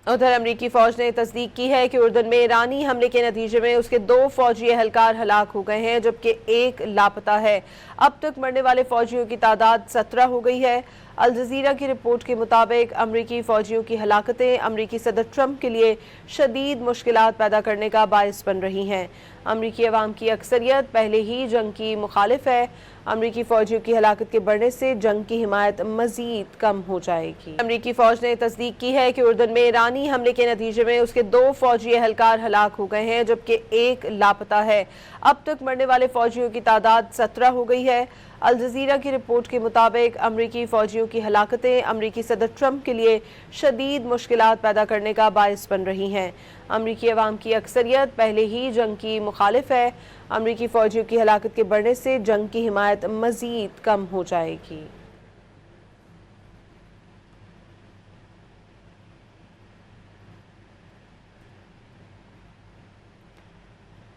उधर अमरीकी फौज ने तस्दीक की है कि उर्दन में ईरानी हमले के नतीजे में उसके 2 फौजी एहलकार हलाक हो गए हैं, जबकि 1 लापता है। अब तक मरने वाले फौजियों की तादाद 17 हो गई है। अल जज़ीरा की रिपोर्ट के मुताबिक अमरीकी फौजियों की हलाकतें अमरीकी सदर ट्रंप के लिए शदीद मुश्किलात पैदा करने का बाइस बन रही हैं। अमरीकी अवाम की अक्सरियत पहले ही जंग की मुखालिफ है। अमरीकी फौजियों की हलाकत के बढ़ने से जंग की हिमायत मजीद कम हो जाएगी। अमरीकी फौज ने तस्दीक की है कि उर्दन में ईरानी हमले के नतीजे में उसके 2 फौजी एहलकार हलाक हो गए हैं, जबकि 1 लापता है। अब तक मरने वाले फौजियों की तादाद 17 हो गई है। अल जज़ीरा की रिपोर्ट के मुताबिक अमरीकी फौजियों की हलाकतें अमरीकी सदर ट्रंप के लिए शदीद मुश्किलात पैदा करने का बाइस बन रही हैं। अमरीकी अवाम की अक्सरियत पहले ही जंग की मुखालिफ है। अमरीकी फौजियों की हलाकत के बढ़ने से जंग की हिमायत मजीद कम हो जाएगी।